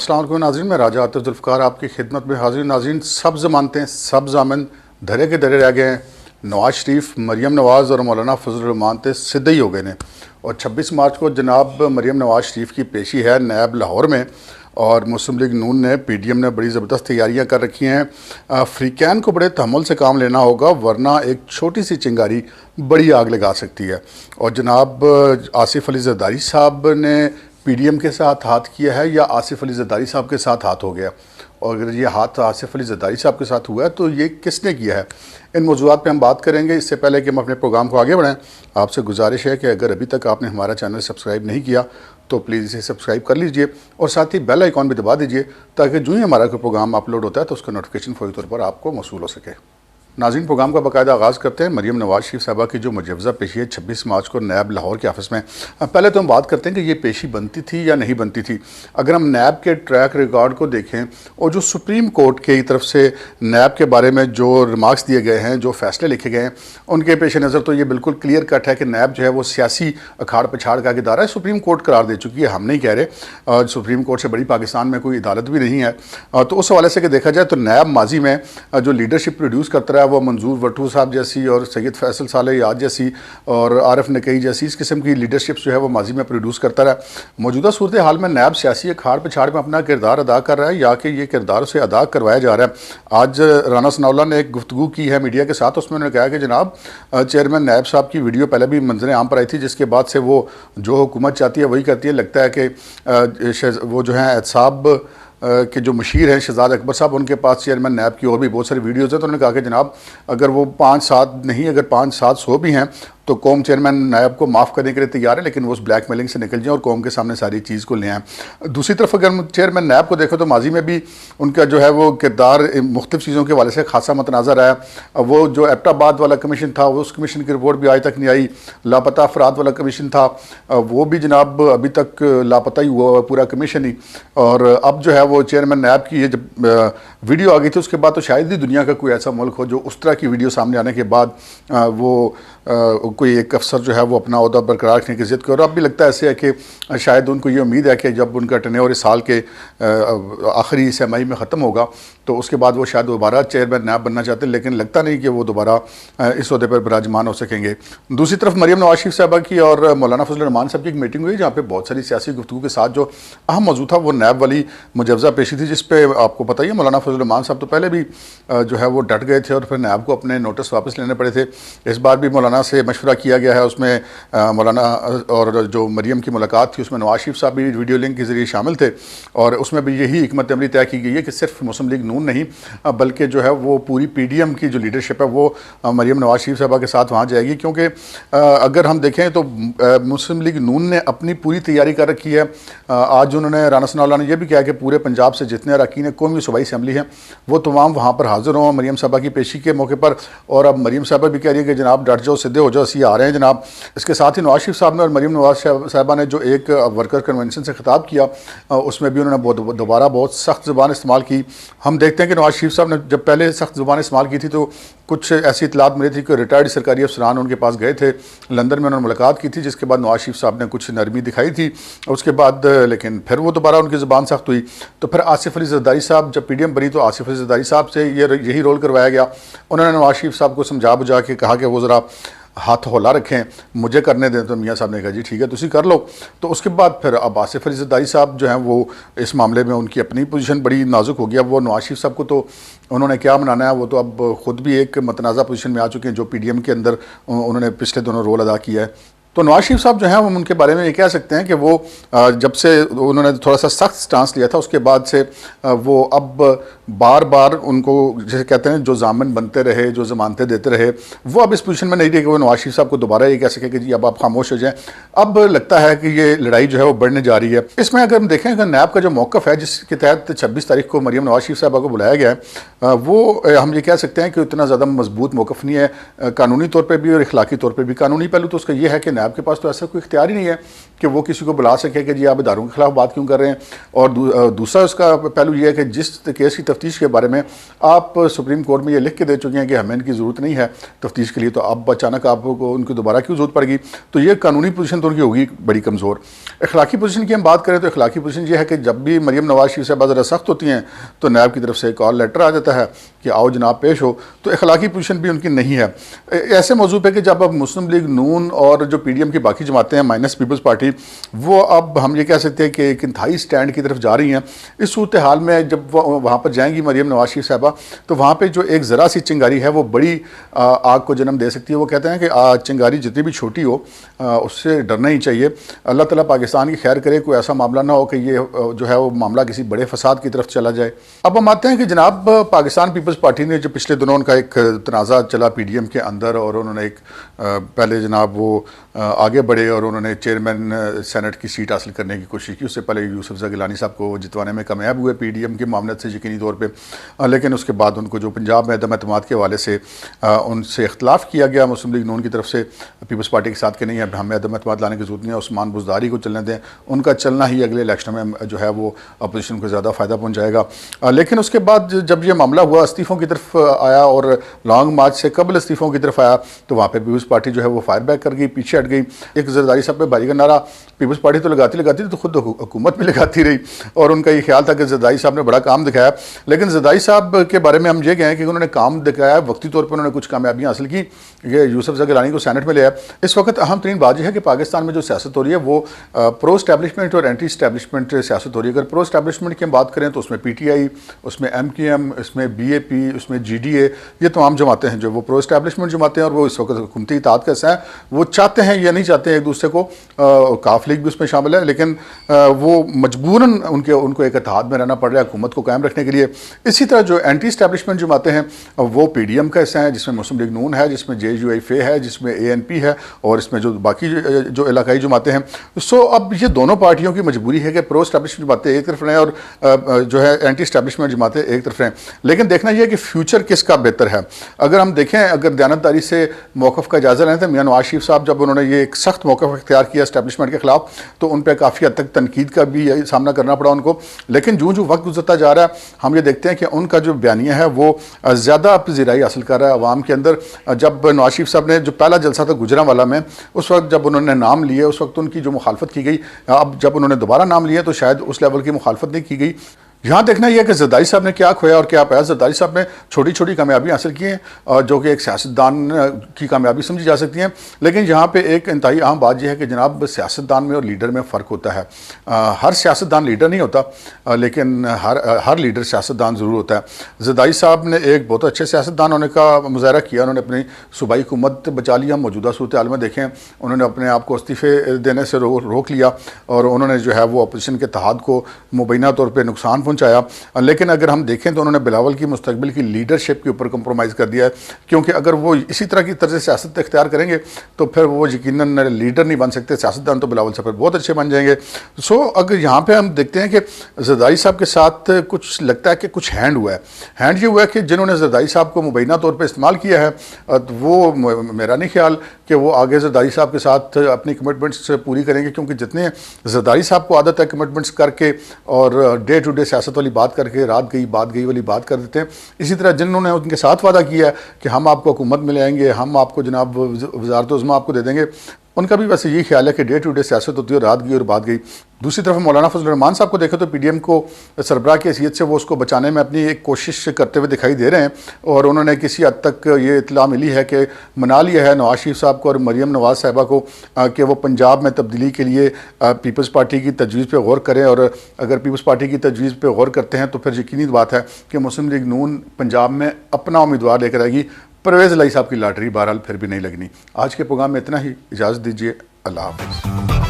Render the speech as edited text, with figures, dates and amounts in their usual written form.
السلام علیکم ناظرین، میں راجہ عاطف ذوالفقار آپ کی خدمت میں حاضر. ناظرین، سب زمانتیں ہیں، سب ضامن دھرے کے دھرے رہ گئے ہیں. نواز شریف، مریم نواز اور مولانا فضل الرحمان تے سدھے ہی ہو گئے ہیں. اور 26 مارچ کو جناب مریم نواز شریف کی پیشی ہے نیب لاہور میں، اور مسلم لیگ نون نے پی ڈی ایم نے بڑی زبردست تیاریاں کر رکھی ہیں. فریقین کو بڑے تحمل سے کام لینا ہوگا، ورنہ ایک چھوٹی سی چنگاری بڑی آگ لگا سکتی ہے. اور جناب آصف علی زرداری صاحب نے پی ڈی ایم کے ساتھ ہاتھ کیا ہے یا آصف علی زرداری صاحب کے ساتھ ہاتھ ہو گیا؟ اور اگر یہ ہاتھ آصف علی زرداری صاحب کے ساتھ ہوا ہے تو یہ کس نے کیا ہے؟ ان موضوعات پہ ہم بات کریں گے. اس سے پہلے کہ ہم اپنے پروگرام کو آگے بڑھائیں، آپ سے گزارش ہے کہ اگر ابھی تک آپ نے ہمارا چینل سبسکرائب نہیں کیا تو پلیز اسے سبسکرائب کر لیجئے، اور ساتھ ہی بیل آئیکن بھی دبا دیجئے تاکہ جو ہی ہمارا کوئی پروگرام اپلوڈ ہوتا ہے تو اس کا نوٹیفیکیشن فوری طور پر آپ کو موصول ہو سکے. ناظرین، پروگرام کا باقاعدہ آغاز کرتے ہیں. مریم نواز شریف صاحبہ کی جو مجوزہ پیشی ہے 26 مارچ کو نیب لاہور کے آفس میں، پہلے تو ہم بات کرتے ہیں کہ یہ پیشی بنتی تھی یا نہیں بنتی تھی. اگر ہم نیب کے ٹریک ریکارڈ کو دیکھیں اور جو سپریم کورٹ کی طرف سے نیب کے بارے میں جو ریمارکس دیے گئے ہیں، جو فیصلے لکھے گئے ہیں، ان کے پیش نظر تو یہ بالکل کلیئر کٹ ہے کہ نیب جو ہے وہ سیاسی اکھاڑ پچھاڑ کا ادارہ ہے. سپریم کورٹ قرار دے چکی ہے، ہم نہیں کہہ رہے. سپریم کورٹ سے بڑی پاکستان میں کوئی عدالت بھی نہیں ہے. تو اس حوالے سے کہ دیکھا جائے تو نیب ماضی میں جو لیڈرشپ پروڈیوس کرتا رہا ہے، وہ منظور وٹو صاحب جیسی اور سید فیصل صالح یاد جیسی اور عارف نقی جیسی اس قسم کی لیڈرشپس جو ہے وہ ماضی میں پروڈیوس کرتا رہا. موجودہ صورتحال میں نیب سیاسی اکھاڑ پچھاڑ میں اپنا کردار ادا کر رہا ہے، یا کہ یہ کردار اسے ادا کروایا جا رہا ہے. آج رانا ثناء اللہ نے ایک گفتگو کی ہے میڈیا کے ساتھ، اس میں انہوں نے کہا کہ جناب چیئرمین نیب صاحب کی ویڈیو پہلے بھی منظر عام پر آئی تھی، جس کے بعد سے وہ جو حکومت چاہتی ہے وہی کرتی ہے. لگتا ہے کہ وہ جو ہیں احتساب کہ جو مشیر ہیں شہزاد اکبر صاحب، ان کے پاس چیئرمین نیب کی اور بھی بہت ساری ویڈیوز ہیں. تو انہوں نے کہا کہ جناب اگر وہ 5-7 نہیں، اگر 500-700 بھی ہیں تو قوم چیئرمین نیب کو معاف کرنے کے لیے تیار ہے، لیکن وہ اس بلیک میلنگ سے نکل جائیں اور قوم کے سامنے ساری چیز کو لے آئیں. دوسری طرف اگر ہم چیئرمین نیب کو دیکھیں تو ماضی میں بھی ان کا جو ہے وہ کردار مختلف چیزوں کے حوالے سے خاصا متنازع رہا ہے. وہ جو ایبٹ آباد والا کمیشن تھا، اس کمیشن کی رپورٹ بھی آج تک نہیں آئی. لاپتہ افراد والا کمیشن تھا، وہ بھی جناب ابھی تک لاپتہ ہی ہوا پورا کمیشن ہی. اور اب جو ہے وہ چیئرمین نیب کی یہ جب ویڈیو آ گئی تھی، اس کے بعد تو شاید ہی دنیا کا کوئی ایسا ملک ہو جو اس طرح کی ویڈیو سامنے آنے کے بعد وہ کوئی ایک افسر جو ہے وہ اپنا عہدہ برقرار رکھنے کی ضد کرے. اور اب بھی لگتا ہے ایسے ہے کہ شاید ان کو یہ امید ہے کہ جب ان کا ٹینیور اس سال کے آخری سہ-ماہی میں ختم ہوگا تو اس کے بعد وہ شاید دوبارہ چیئرمین نیب بننا چاہتے ہیں، لیکن لگتا نہیں کہ وہ دوبارہ اس عہدے پر براجمان ہو سکیں گے. دوسری طرف مریم نواز شریف صاحبہ کی اور مولانا فضل الرحمان صاحب کی ایک میٹنگ ہوئی، جہاں پہ بہت ساری سیاسی گفتگو کے ساتھ جو اہم موضوع تھا وہ نیب والی مجوزہ پیشی تھی، جس پہ آپ کو پتہ ہی ہے مولانا فضل الرحمان صاحب تو پہلے بھی جو ہے وہ ڈٹ گئے تھے اور پھر نیب کو اپنے نوٹس واپس لینے پڑے تھے. اس بار بھی مولانا سے مشورہ کیا گیا ہے. اس میں مولانا اور جو مریم کی ملاقات تھی اس میں نواز شریف صاحب بھی ویڈیو لنک کے ذریعے شامل تھے، اور اس میں بھی یہی حکمت عملی طے کی گئی ہے کہ صرف مسلم لیگ نون نہیں بلکہ جو ہے وہ پوری پی ڈی ایم کی جو لیڈرشپ ہے وہ مریم نواز شریف صاحبہ کے ساتھ وہاں جائے گی. کیونکہ اگر ہم دیکھیں تو مسلم لیگ نون نے اپنی پوری تیاری کر رکھی ہے. آج انہوں نے رانا ثناء اللہ نے یہ بھی کہا کہ پورے پنجاب سے جتنے اراکین قومی صوبائی اسمبلی ہیں وہ تمام وہاں پر حاضر ہوں مریم صاحبہ کی پیشی کے موقع پر. اور اب مریم صاحبہ بھی کہہ رہی ہے کہ جناب ڈٹ جاؤ، سدھے ہو جاؤ، اسی آ رہے ہیں جناب. اس کے ساتھ ہی نواز شریف صاحب نے اور مریم نواز صاحبہ نے جو ایک ورکر کنونشن سے خطاب کیا، اس میں بھی انہوں نے دوبارہ بہت سخت زبان استعمال کی. ہم دیکھتے ہیں کہ نواز شریف صاحب نے جب پہلے سخت زبان استعمال کی تھی تو کچھ ایسی اطلاعات ملی تھی کہ ریٹائرڈ سرکاری افسران ان کے پاس گئے تھے، لندن میں انہوں نے ملاقات کی تھی، جس کے بعد نواز شریف صاحب نے کچھ نرمی دکھائی تھی. اس کے بعد لیکن پھر وہ دوبارہ ان کی زبان سخت ہوئی. تو پھر آصف علی زرداری صاحب جب پی ڈی ایم بنی تو آصف علی زرداری صاحب سے یہی رول کروایا گیا. انہوں نے نواز شریف صاحب کو سمجھا بجھا کے کہا کہ وہ ذرا ہاتھ ہولا رکھیں، مجھے کرنے دیں. تو میاں صاحب نے کہا جی ٹھیک ہے تسی کر لو. تو اس کے بعد پھر اب آصف علی زرداری صاحب جو ہیں وہ اس معاملے میں ان کی اپنی پوزیشن بڑی نازک ہو گیا. وہ نواز شریف صاحب کو تو انہوں نے کیا منانا ہے، وہ تو اب خود بھی ایک متنازع پوزیشن میں آ چکے ہیں جو پی ڈی ایم کے اندر انہوں نے پچھلے دونوں رول ادا کیا ہے. تو نواز شریف صاحب جو ہیں ہم ان کے بارے میں یہ کہہ سکتے ہیں کہ وہ جب سے انہوں نے تھوڑا سا سخت سٹانس لیا تھا اس کے بعد سے وہ اب بار بار ان کو جیسے کہتے ہیں جو ضامن بنتے رہے، جو ضمانتیں دیتے رہے، وہ اب اس پوزیشن میں نہیں رہے کہ وہ نواز شریف صاحب کو دوبارہ یہ کہہ سکے کہ جی اب آپ خاموش ہو جائیں. اب لگتا ہے کہ یہ لڑائی جو ہے وہ بڑھنے جا رہی ہے. اس میں اگر ہم دیکھیں کہ نیب کا جو موقف ہے جس کے تحت 26 تاریخ کو مریم نواز شریف صاحبہ کو بلایا گیا ہے، وہ ہم یہ کہہ سکتے ہیں کہ اتنا زیادہ مضبوط موقف نہیں ہے قانونی طور پہ بھی اور اخلاقی طور پہ بھی. قانونی پہلو تو اس کا یہ ہے کہ نیب کے پاس تو ایسا کوئی اختیار ہی نہیں ہے کہ وہ کسی کو بلا سکے کہ جی آپ اداروں کے خلاف بات کیوں کر رہے ہیں. اور دوسرا اس کا پہلو یہ ہے کہ جس کیس کی تفتیش کے بارے میں آپ سپریم کورٹ میں یہ لکھ کے دے چکے ہیں کہ ہمیں ان کی ضرورت نہیں ہے تفتیش کے لیے، تو اب اچانک آپ کو ان کی دوبارہ کیوں ضرورت پڑ گئی؟ تو یہ قانونی پوزیشن تو ان کی ہوگی بڑی کمزور۔ اخلاقی پوزیشن کی ہم بات کریں تو اخلاقی پوزیشن یہ ہے کہ جب بھی مریم نواز شریف صاحبہ ذرا سخت ہوتی ہیں تو نیب کی طرف سے ایک اور لیٹر آ جاتا ہے کہ آؤ جناب پیش ہو، تو اخلاقی پوزیشن بھی ان کی نہیں ہے۔ ایسے موضوع پہ کہ جب اب مسلم لیگ نون اور جو پی ڈی ایم کی باقی جماعتیں ہیں مائنس پیپلز پارٹی، وہ اب ہم یہ کہہ سکتے ہیں کہ ایک انتہائی سٹینڈ کی طرف جا رہی ہیں۔ اس صورتحال میں جب وہ وہاں پر جائیں گی مریم نواز شریف صاحبہ، تو وہاں پہ جو ایک ذرا سی چنگاری ہے وہ بڑی آگ کو جنم دے سکتی ہے۔ وہ کہتے ہیں کہ چنگاری جتنی بھی چھوٹی ہو اس سے ڈرنا ہی چاہیے۔ اللہ تعالیٰ پاکستان کی خیر کرے، کوئی ایسا معاملہ نہ ہو کہ یہ جو ہے وہ معاملہ کسی بڑے فساد کی طرف چلا جائے۔ اب ہم آتے ہیں کہ جناب پاکستان پیپلز پارٹی نے جو پچھلے دنوں ان کا ایک تنازع چلا پی ڈی ایم کے اندر، اور انہوں نے ایک پہلے جناب وہ آگے بڑھے اور انہوں نے چیئرمین سینٹ کی سیٹ حاصل کرنے کی کوشش کی۔ اس سے پہلے یوسف زئی گیلانی صاحب کو جتوانے میں کامیاب ہوئے پی ڈی ایم کے معاملات سے یقینی طور پہ، لیکن اس کے بعد ان کو جو پنجاب میں عدم اعتماد کے حوالے سے ان سے اختلاف کیا گیا مسلم لیگ نون کی طرف سے پیپلز پارٹی کے ساتھ کہ نہیں اب ہمیں عدم اعتماد لانے کی ضرورت نہیں ہے، عثمان بزداری کو چلنے دیں، ان کا چلنا ہی اگلے الیکشن میں جو ہے وہ اپوزیشن کو زیادہ فائدہ پہنچائے گا۔ لیکن اس کے بعد جب یہ معاملہ ہوا استعفوں کی طرف آیا اور لانگ مارچ سے قبل استعفوں کی طرف آیا، تو وہاں پہ پیپلز پارٹی جو ہے وہ فائر بیک کر گئی، پیچھے ہٹ گئی۔ ایک زرداری صاحب پہ بھاری کا نعرہ پیپلز پارٹی تو لگاتی تو خود حکومت بھی لگاتی رہی، اور ان کا یہ خیال تھا کہ زرداری صاحب نے بڑا کام دکھایا۔ لیکن زرداری صاحب کے بارے میں ہم یہ کہیں کہ انہوں نے کام دکھایا، وقتی طور پر انہوں نے کچھ کامیابیاں حاصل کی، یہ یوسف زئی گیلانی کو سینٹ میں لے آیا۔ اس وقت اہم ترین بات یہ ہے کہ پاکستان میں جو سیاست ہو رہی ہے وہ پرو اسٹیبلشمنٹ اور اینٹی اسٹیبلشمنٹ سیاست ہو رہی ہے۔ اگر پرو اسٹیبلشمنٹ کی ہم بات کریں تو اس میں پی ٹی آئی، اس میں ایم کیو ایم، اس میں بی اے پی، اس میں جی ڈی اے، یہ تمام جماعتیں ہیں جو وہ پرو اسٹیبلشمنٹ جماعتیں ہیں، اور وہ اس وقت حکومتی اطاعت کا حصہ ہیں۔ وہ چاہتے ہیں یا نہیں چاہتے ہیں ایک دوسرے کو، کاف لیگ بھی اس میں شامل ہے، لیکن وہ مجبوراً ان کو ایک اتحاد میں رہنا پڑ رہا ہے حکومت کو قائم رکھنے کے لیے۔ اسی طرح جو اینٹی اسٹیبلشمنٹ جماعتیں ہیں وہ پی ڈی ایم کا حصہ ہیں، جس میں مسلم لیگ نون ہے، جس میں جے یو ایف اے ہے، جس میں اے این پی ہے، اور اس میں جو باقی جو علاقائی جماعتیں ہیں۔ سو اب یہ دونوں پارٹیوں کی مجبوری ہے کہ پرو اسٹیبلشمنٹ جماعتیں ایک طرف رہیں اور جو ہے اینٹی اسٹیبلشمنٹ جماعتیں ایک طرف رہیں۔ لیکن دیکھنا یہ ہے کہ فیوچر کس کا بہتر ہے۔ اگر ہم دیکھیں، اگر دیانتداری سے موقف کا جائزہ لیں تو میاں نواز شریف صاحب جب انہوں نے یہ ایک سخت موقف اختیار کیا اسٹیبلشمنٹ کے خلاف، تو ان پہ کافی حد تک تنقید کا بھی سامنا کرنا پڑا ان کو۔ لیکن جو وقت گزرتا جا رہا ہے ہم یہ دیکھتے ہیں کہ ان کا جو بیانیہ ہے وہ زیادہ پذیرائی حاصل کر رہا ہے عوام کے اندر۔ جب نواز شریف صاحب نے جو پہلا جلسہ تھا گجرانوالہ میں، اس وقت جب انہوں نے نام لیے اس وقت ان کی جو مخالفت کی گئی، اب جب انہوں نے دوبارہ نام لیا تو شاید اس لیول کی مخالفت نہیں کی گئی۔ یہاں دیکھنا یہ ہے کہ زرداری صاحب نے کیا کھویا اور کیا پایا۔ زرداری صاحب نے چھوٹی چھوٹی کامیابی حاصل کی ہیں جو کہ ایک سیاستدان کی کامیابی سمجھی جا سکتی ہیں، لیکن یہاں پہ ایک انتہائی اہم بات یہ ہے کہ جناب سیاستدان میں اور لیڈر میں فرق ہوتا ہے۔ ہر سیاستدان لیڈر نہیں ہوتا، لیکن ہر لیڈر سیاستدان ضرور ہوتا ہے۔ زرداری صاحب نے ایک بہت اچھے سیاستدان ہونے کا مظاہرہ کیا، انہوں نے اپنی صوبائی حکومت بچا لیا۔ موجودہ صورتحال میں دیکھیں انہوں نے اپنے آپ کو استعفے دینے سے روک لیا، اور انہوں نے جو ہے وہ اپوزیشن کے اتحاد کو مبینہ طور پہ نقصان پہنچایا۔ لیکن اگر ہم دیکھیں تو انہوں نے بلاول کی مستقبل کی لیڈرشپ کے اوپر کمپرومائز کر دیا ہے، کیونکہ اگر وہ اسی طرح کی طرز سیاست اختیار کریں گے تو پھر وہ یقیناً لیڈر نہیں بن سکتے۔ سیاستدان تو بلاول سے پھر بہت اچھے بن جائیں گے۔ سو اگر یہاں پہ ہم دیکھتے ہیں کہ زرداری صاحب کے ساتھ کچھ لگتا ہے کہ کچھ ہینڈ ہوا ہے۔ ہینڈ یہ ہوا ہے کہ جنہوں نے زرداری صاحب کو مبینہ طور پہ استعمال کیا ہے وہ میرا نہیں خیال کہ وہ آگے زرداری صاحب کے ساتھ اپنی کمٹمنٹس پوری کریں گے، کیونکہ جتنے زرداری صاحب کو عادت ہے کمٹمنٹس کر کے اور ڈے ٹو ڈے سیاست والی بات کر کے رات گئی بات گئی والی بات کر دیتے ہیں، اسی طرح جنہوں نے ان کے ساتھ وعدہ کیا ہے کہ ہم آپ کو حکومت میں لے آئیں گے، ہم آپ کو جناب وزارت عظمیٰ آپ کو دے دیں گے، ان کا بھی ویسے یہی خیال ہے کہ ڈے ٹو ڈے سیاست ہوتی ہے، رات گئی اور بات گئی۔ دوسری طرف مولانا فضل الرحمان صاحب کو دیکھیں تو پی ڈی ایم کو سربراہ کی حیثیت سے وہ اس کو بچانے میں اپنی ایک کوشش کرتے ہوئے دکھائی دے رہے ہیں، اور انہوں نے کسی حد تک یہ اطلاع ملی ہے کہ منا لیا ہے نواز شریف صاحب کو اور مریم نواز صاحبہ کو کہ وہ پنجاب میں تبدیلی کے لیے پیپلز پارٹی کی تجویز پہ غور کریں، اور اگر پیپلز پارٹی کی تجویز پہ غور کرتے ہیں تو پھر یقینی بات ہے کہ مسلم لیگ نون پنجاب میں اپنا امیدوار لے کر آئے گی۔ پرویز الہی صاحب کی لاٹری بہرحال پھر بھی نہیں لگنی۔ آج کے پروگرام میں اتنا ہی، اجازت دیجیے، اللہ حافظ۔